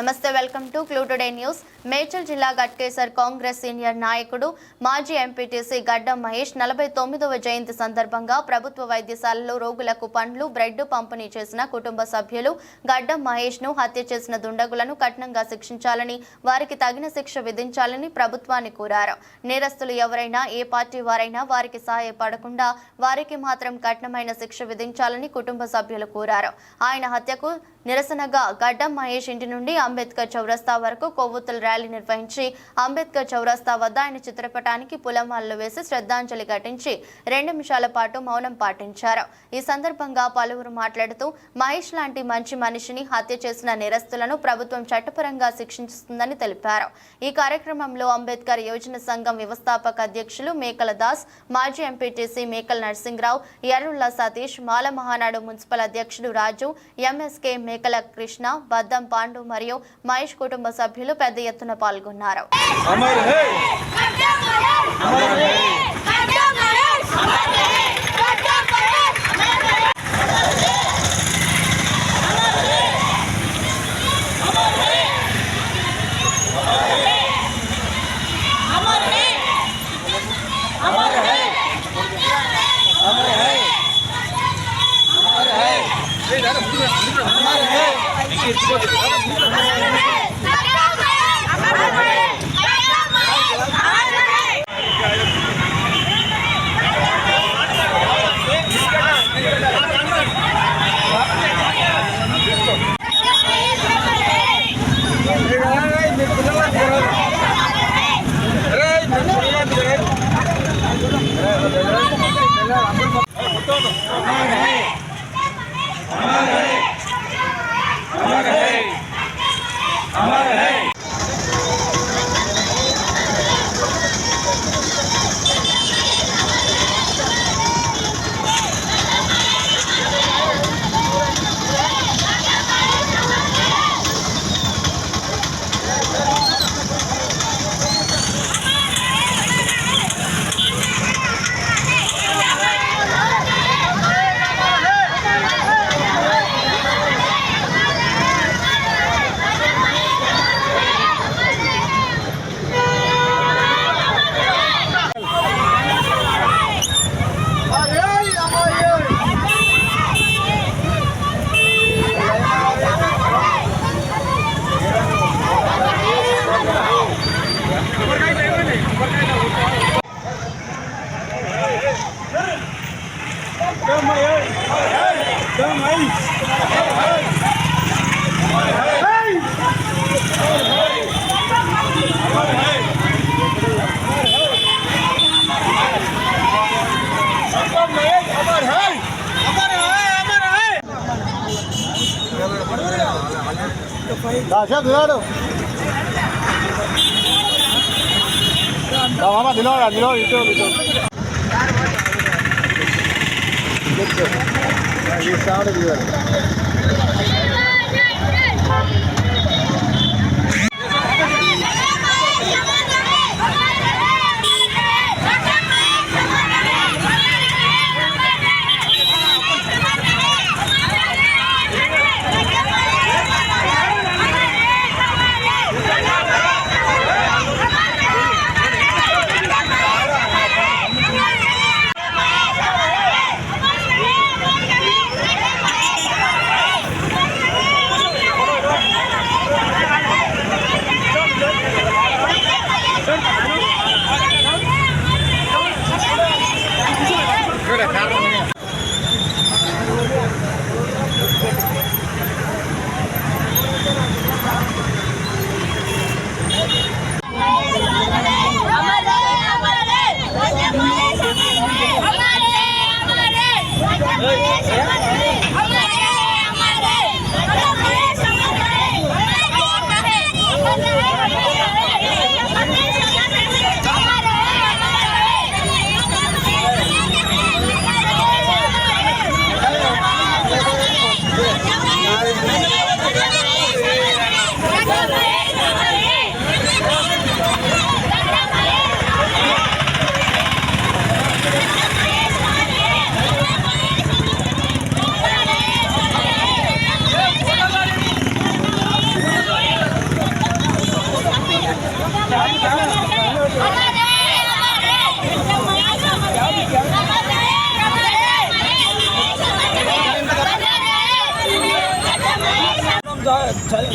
నమస్తే, welcome to clue today news. Medchal జిల్లా Ghatkesar Congress senior నాయకుడు మాజీ ఎంపీటీసీ గడ్డం మహేష్ 49వ జయంతి సందర్భంగా ప్రభుత్వ వైద్యశాలలో రోగులకు పండ్లు, బ్రెడ్ పంపిణీ చేసిన కుటుంబ సభ్యులు గడ్డం మహేష్ ను హత్య చేసిన దుండగులను కఠినంగా శిక్షించాలని, వారికి తగిన శిక్ష విధించాలని ప్రభుత్వాన్ని కోరారు. నేరస్తులు ఎవరైనా, ఏ పార్టీ వారైనా వారికి సహాయపడకుండా వారికి మాత్రం కఠినమైన శిక్ష విధించాలని కుటుంబ సభ్యులు కోరారు. ఆయన హత్యకు నిరసనగా గడ్డం మహేష్ ఇంటి నుండి అంబేద్కర్ చౌరస్తా వరకు కొవ్వొత్తుల ర్యాలీ నిర్వహించి అంబేద్కర్ చౌరస్తా వద్ద ఆయన చిత్రపటానికి పూలమాలలు వేసి శ్రద్ధాంజలి ఘటించి 2 నిమిషాల పాటు మౌనం పాటించారు. ఈ సందర్భంగా పలువురు మాట్లాడుతూ మహేష్ లాంటి మంచి మనిషిని హత్య చేసిన నేరస్తులను ప్రభుత్వం చట్టపరంగా శిక్షిస్తుందని తెలిపారు. ఈ కార్యక్రమంలో అంబేద్కర్ యోజన సంఘం వ్యవస్థాపక అధ్యక్షులు మేకల దాస్, మాజీ ఎంపీటీసీ మేకల నరసింహరావు, ఎర్రుళ్ల సతీష్, మాల మహానాడు మున్సిపల్ అధ్యక్షుడు రాజు, ఎంఎస్కే మేకల కృష్ణ, బద్దం పాండు మరియు మహేష్ కుటుంబ సభ్యులు పెద్ద ఎత్తున పాల్గొన్నారు.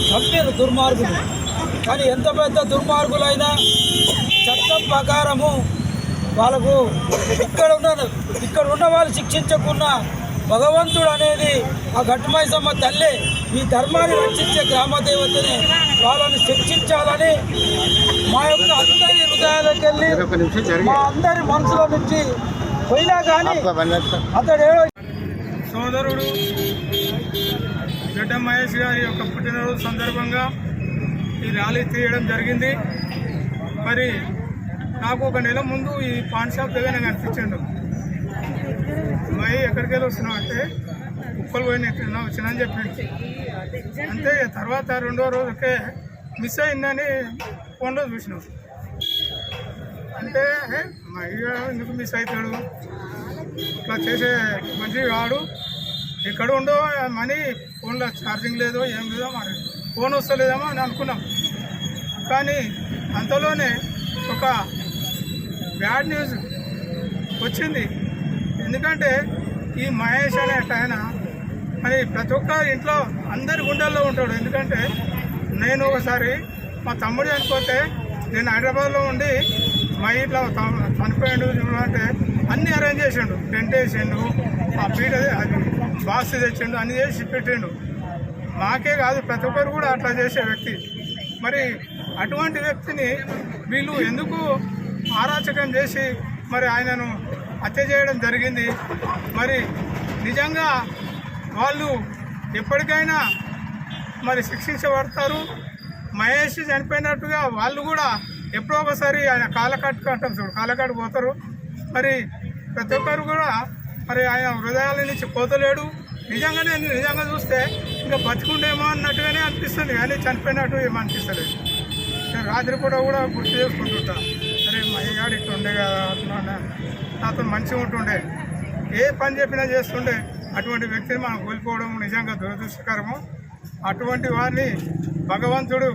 చంపారు దుర్మార్గులు. కానీ ఎంత పెద్ద దుర్మార్గులైనా చట్టం ప్రకారము వాళ్ళకు ఇక్కడ ఉన్న వాళ్ళు శిక్షించకున్నా భగవంతుడు అనేది ఆ ఘట్టమైసమ్మ తల్లి ఈ ధర్మాన్ని రక్షించే గ్రామదేవతని వాళ్ళని శిక్షించాలని మా యొక్క అందరి హృదయాలకు వెళ్ళి మా అందరి మనసుల నుంచి పోయినా కానీ అతడు సోదరుడు గడ్డం మహేష్ గారి యొక్క పుట్టినరోజు సందర్భంగా ఈ ర్యాలీ తీయడం జరిగింది. మరి నాకు ఒక నెల ముందు ఈ పాన్ షాప్ దగ్గర కనిపించాడు. మరి ఎక్కడికి వెళ్ళి వస్తున్నావు అంటే ఉప్పలు పోయిన వచ్చిందని చెప్పిండు. అంతే తర్వాత రెండో రోజుకే మిస్ అయిందని ఫోన్లో చూసినాం. అంటే మా అయ్య ఎందుకు మిస్ అవుతాడు, ఇట్లా చేసే మంచి వాడు, ఎక్కడ ఉండో మనీ ఫోన్లో ఛార్జింగ్ లేదో ఏం లేదో మరి ఫోన్ వస్తలేదేమో అని అనుకున్నాం. కానీ అంతలోనే ఒక బ్యాడ్ న్యూస్ వచ్చింది. ఎందుకంటే ఈ మహేష్ అనే ఆయన మరి ప్రతి ఒక్క ఇంట్లో అందరి గుండెల్లో ఉంటాడు. ఎందుకంటే నేను ఒకసారి మా తమ్ముడు చనిపోతే నేను హైదరాబాద్లో ఉండి మా ఇంట్లో చనిపోయాడు అంటే అన్నీ అరేంజ్ చేసిండు. టెంట్ వేసిండు, ఆ పీట అది బాక్స్ తెచ్చిండు, అన్నీ చేసి పెట్టిండు. మాకే కాదు ప్రతి ఒక్కరు కూడా అట్లా చేసే వ్యక్తి. మరి అటువంటి వ్యక్తిని వీళ్ళు ఎందుకు అరాచకం చేసి మరి ఆయనను హత్య చేయడం జరిగింది. మరి నిజంగా వాళ్ళు ఎప్పటికైనా మరి శిక్షించబడతారు. మహేష్ చనిపోయినట్టుగా వాళ్ళు కూడా ఎప్పుడో ఒకసారి ఆయన కాలకట్టు అంటాం చూడు, కాలకట్టు పోతారు. మరి ప్రతి ఒక్కరు కూడా మరి ఆయన హృదయాల నుంచి పోతలేడు. నిజంగా చూస్తే ఇంకా బతుకుండేమో అన్నట్టుగానే అనిపిస్తుంది, కానీ చనిపోయినట్టు ఏమో అనిపిస్తలేదు. నేను రాత్రిపూట కూడా గుర్తు చేసుకుంటుంటా, అరే మా అయ్యాడు ఇట్లా ఉండే కదా, నాతో మంచిగా ఉంటుండే, ఏ పని చెప్పినా చేస్తుండే. అటువంటి వ్యక్తిని మనం కోల్పోవడం నిజంగా దురదృష్టకరము. అటువంటి వారిని భగవంతుడు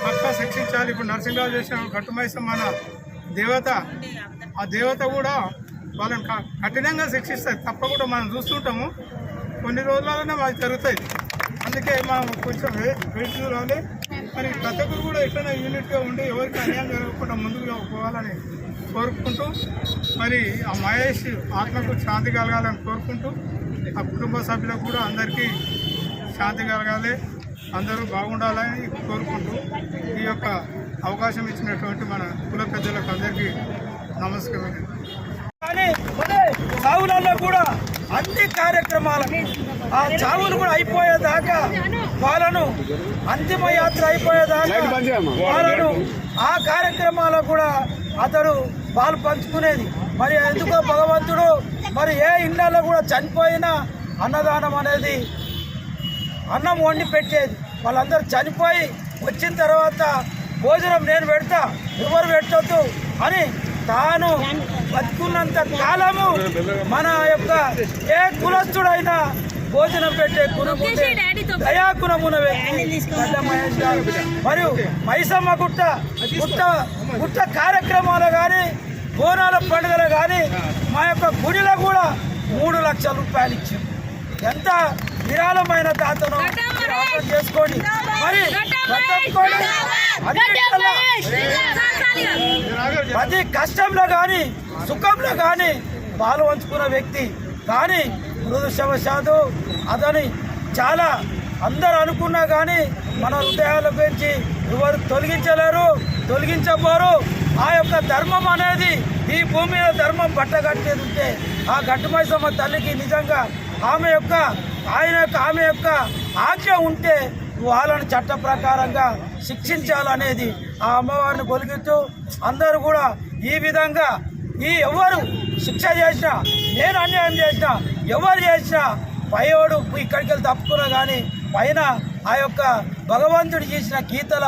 పక్కా శిక్షించాలి. ఇప్పుడు నరసింహరావు చేసిన గట్టుమైసమ్మ మన దేవత, ఆ దేవత కూడా వాళ్ళని కఠినంగా శిక్షిస్తుంది. తప్పకుండా మనం చూస్తుంటాము, కొన్ని రోజులలోనే మాకు జరుగుతాయి. అందుకే మనం కొంచెం వెయిట్ చూడాలి. మరి ప్రతి ఒక్కరు కూడా ఎట్లైనా యూనిట్గా ఉండి ఎవరికి అన్యాయం జరగకుండా ముందుకు పోవాలని కోరుకుంటూ, మరి ఆ మహేష్ ఆత్మకు శాంతి కలగాలని కోరుకుంటూ, ఆ కుటుంబ సభ్యులకు కూడా అందరికీ శాంతి కలగాలి, అందరూ బాగుండాలని కోరుకుంటూ ఈ యొక్క అవకాశం ఇచ్చినటువంటి మన కుల పెద్దలకు అందరికీ నమస్కారం. కానీ సాగులలో కూడా అన్ని కార్యక్రమాలను ఆ చావులు కూడా అయిపోయేదాకా వాళ్ళను అంతిమ యాత్ర అయిపోయేదాకా వాళ్ళను ఆ కార్యక్రమాలు కూడా అతడు పాలు పంచుకునేది. మరి ఎందుకో భగవంతుడు మరి ఏ ఇళ్ళలో కూడా చనిపోయినా అన్నదానం అనేది అన్నం వండి పెట్టేది. వాళ్ళందరూ చనిపోయి వచ్చిన తర్వాత భోజనం నేను పెడతా, ఎవరు పెట్టొద్దు అని తాను బతుకున్నంత కాలము మన యొక్క ఏ కులస్తుడైనా భోజనం పెట్టే గుణముండే దయాగుణమున వ్యక్తి గడ్డం మహేష్ గారు. మరియు మైసమ్మ గుట్ట కార్యక్రమాలు కానీ బోనాల పండుగలు కానీ మా యొక్క గుడిలో కూడా 3 లక్షల రూపాయలు ఇచ్చాం. ఎంత విరాళమైన దాతను అర్థం చేసుకోండి. మరి ప్రతి కష్టంలో కానీ సుఖంలో కానీ పాలు పంచుకున్న వ్యక్తి. కానీ దురదృష్టవశాత్తు అతని చాలా అందరూ అనుకున్నా కానీ మన హృదయాల గురించి ఎవరు తొలగించబోరు. ఆ యొక్క ధర్మం అనేది ఈ భూమి మీద ధర్మం పట్టగట్టేది ఉంటే ఆ గట్టుమైసమ్మ తల్లికి నిజంగా ఆమె యొక్క ఆజ్ఞ ఉంటే వాళ్ళని చట్ట ప్రకారంగా శిక్షించాలనేది ఆ అమ్మవారిని కొలిగిస్తూ అందరూ కూడా ఈ విధంగా ఎవరు శిక్ష చేసినా, నేను అన్యాయం చేసినా, ఎవరు చేసినా పైవాడు ఇక్కడికి వెళ్ళి తప్పుకున్నా కానీ పైన ఆ యొక్క భగవంతుడు చేసిన గీతల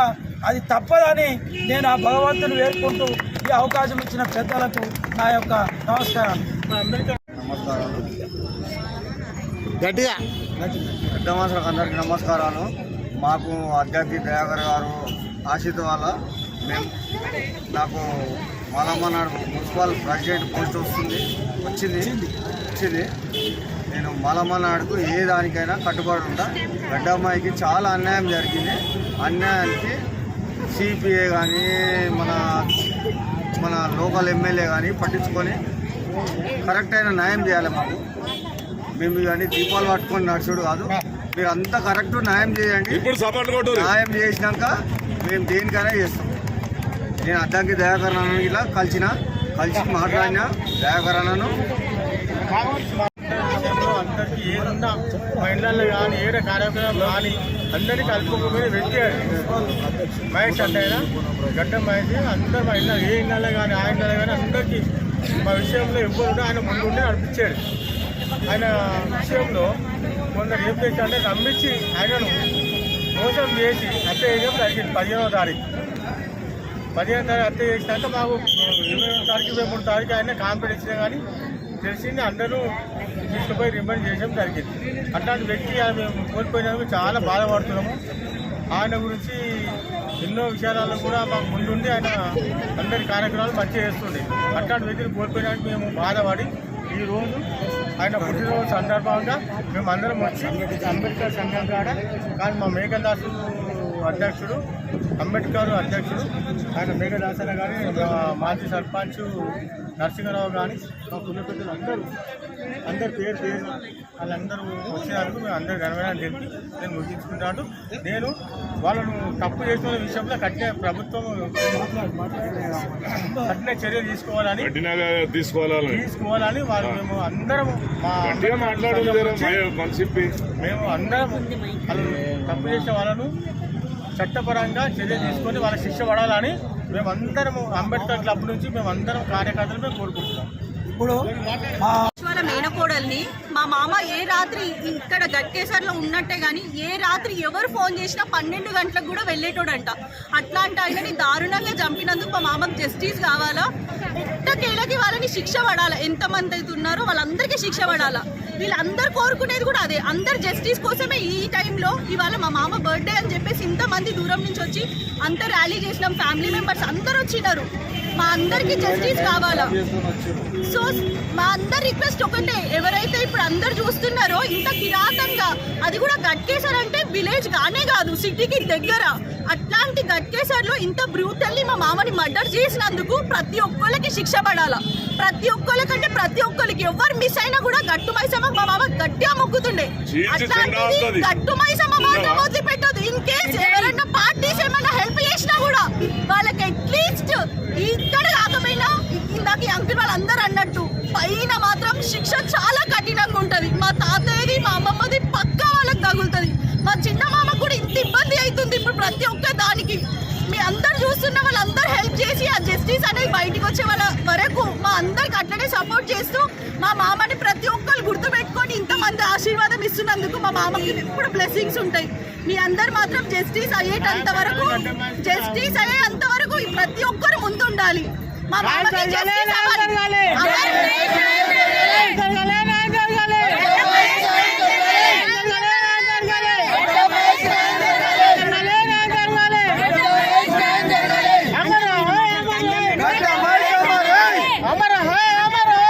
అది తప్పదని నేను ఆ భగవంతుని వేడుకుంటూ ఈ అవకాశం ఇచ్చిన పెద్దలకు నా యొక్క నమస్కారాలు. గట్టిగా అందరికీ నమస్కారాలు. మాకు అధ్యక్షి దయాకర్ గారు ఆశీత వల్ల నాకు మాలమ్మనాడు మున్సిపల్ ప్రెసిడెంట్ పోస్ట్ వచ్చింది. నేను మాలమ్మనాడుకు ఏ దానికైనా కట్టుబడి ఉంటా. గడ్డమ్మాయికి చాలా అన్యాయం జరిగింది. అన్యాయానికి సిపిఐ కానీ మన లోకల్ ఎమ్మెల్యే కానీ పట్టించుకొని కరెక్ట్ అయిన న్యాయం చేయాలి మాకు. మేము కానీ దీపాలు పట్టుకొని నడుచుడు కాదు, మీరు అంతా కరెక్ట్ న్యాయం చేయండి. న్యాయం చేసినాక మేము దేనికైనా చేస్తాం. నేను అద్దంకి దయాకర్ అన్నను ఇలా కలిసి మాట్లాడిన దయాకర్ అన్నను. అందరికీ ఏదున్నా మహిళల్లో కానీ ఏడ కార్యక్రమం కానీ అందరినీ కలుపుకోకపోయిన వ్యక్తి మహేష్ అంటే ఆయన గడ్డ మహేష్. అందరు మా ఇళ్ళ ఏ ఇళ్ళలో కానీ ఆ ఇళ్ళలో కానీ అందరికీ మా విషయంలో ఎవ్వరు ఆయన ముందుండి నడిపించాడు. ఆయన విషయంలో కొందరు ఏం చేశారంటే నమ్మించి ఆయనను మోసం చేసి హత్య చేయడం జరిగింది. 15వ తారీఖు హత్య చేసినాక మాకు 20వ తారీఖు 23వ తారీఖు ఆయన కాంప్లైంట్ ఇచ్చినా కానీ తెలిసింది. అందరూ తీసుకుపోయి రిమాండ్ చేయడం జరిగింది. అట్లాంటి వ్యక్తి మేము కోల్పోయినందుకు చాలా బాధపడుతున్నాము. ఆయన గురించి ఎన్నో విషయాలలో కూడా మాకు ముందుండి ఆయన అందరి కార్యక్రమాలు మంచిగా చేస్తుండే. అట్లాంటి వ్యక్తిని కోల్పోయినానికి మేము బాధపడి ఈరోజు ఆయన పుట్టినరోజు సందర్భంగా మేము అందరం వచ్చి అంబేద్కర్ సంఘం కాడ కానీ మా మేఘదాసు అధ్యక్షుడు ఆయన మేఘదాసన కానీ మాజీ సర్పంచ్ నరసింహరావు కానీ మా పుణ్యపెద్దలు అందరు పేరు వాళ్ళందరూ వచ్చినందుకు మేము అందరూ ఘనమైన తెలిపి నేను ముగించుకుంటాను. నేను వాళ్ళను తప్పు చేసిన విషయంలో కఠిన ప్రభుత్వం కఠిన చర్యలు తీసుకోవాలని వాళ్ళు మేము అందరం మేము అందరం వాళ్ళు తప్పు చేసిన వాళ్ళను చట్టపరంగా చర్యలు తీసుకొని వాళ్ళ శిక్ష పడాలని మేమందరం అంబేద్కర్ క్లబ్ నుంచి మేమందరం కార్యకర్తలు మేము కోరుకుంటున్నాం. ఇప్పుడు మేనకోడల్ని మా మామ ఏ రాత్రి ఇక్కడ గట్కేసర్లో ఉన్నట్టే కానీ ఏ రాత్రి ఎవరు ఫోన్ చేసినా 12 గంటలకు కూడా వెళ్ళేటోడంట. అట్లాంటి ఆయనని దారుణంగా చంపినందుకు మా మామకు జస్టిస్ కావాలా, ఎట్టకేళ్ళకి వాళ్ళని శిక్ష పడాలా. ఎంతమంది అయితే ఉన్నారో వాళ్ళందరికీ శిక్ష పడాలా. వీళ్ళందరూ కోరుకునేది కూడా అదే. అందరు జస్టిస్ కోసమే ఈ టైంలో ఇవాళ మా మామ బర్త్డే అని చెప్పేసి ఇంతమంది దూరం నుంచి వచ్చి అంత ర్యాలీ చేసినాం. ఫ్యామిలీ మెంబర్స్ అందరు వచ్చినారు. మా అందరికీ జస్టిస్ కావాలా. సో మా అందరి రిక్వెస్ట్ ఒకటే, ఎవరైతే ఇప్పుడు అందరు చూస్తున్నారో ఇంత కిరాతంగా, అది కూడా గట్కేసర్ అంటే విలేజ్ గానే కాదు సిటీకి దగ్గర, అట్లాంటి గట్కేసర్లో ఇంత బ్రూటల్లీ మా మామని మర్డర్ చేసినందుకు ప్రతి ఒక్కరికి శిక్ష పడాలా. ప్రతి ఒక్కరికంటే ప్రతి ఒక్కరికి ఎవరు మిస్ అయినా కూడా గట్టు మైసమ్మ మా మామ గట్టిగా మొక్కుతుండే. అట్లాంటిది గట్టు మైసమ్మ మాత్రం వదిలి పెట్టదు. ఇన్ కేస్ ఎవరైనా పార్టీస్ ఏమైనా హెల్ప్ చేసినా కూడా వాళ్ళకి అట్లీస్ట్ ఇక్కడ కాకపోయినా ఇందాక అంకుల్ వాళ్ళందరూ అన్నట్టు పైన మాత్రం శిక్ష చాలా కఠినంగా ఉంటది. మా తాతయ్యది మా అమ్మమ్మది పక్కా వాళ్ళకి తగులుతుంది. మా చిన్న మామ కూడా ఇంత ఇబ్బంది అవుతుంది ఇప్పుడు ప్రతి ఒక్క దానికి. మీ అందరు చూస్తున్న వాళ్ళందరూ హెల్ప్ చేసి ఆ జస్టిస్ అనేది బయటకు వచ్చే వాళ్ళ వరకు మా అందరికి అట్లనే సపోర్ట్ చేస్తూ మా మామని ప్రతి ఒక్కరు గుర్తుపెట్టుకొని ఇంతమంది ఆశీర్వాదం ఇస్తున్నందుకు మా మామకి ఇప్పుడు బ్లెస్సింగ్స్ ఉంటాయి. మీ అందరు మాత్రం జస్టిస్ అయ్యేటంత వరకు ప్రతి ఒక్కరు ముందుండాలి. మా మామకి జస్టిస్ అవ్వాలి.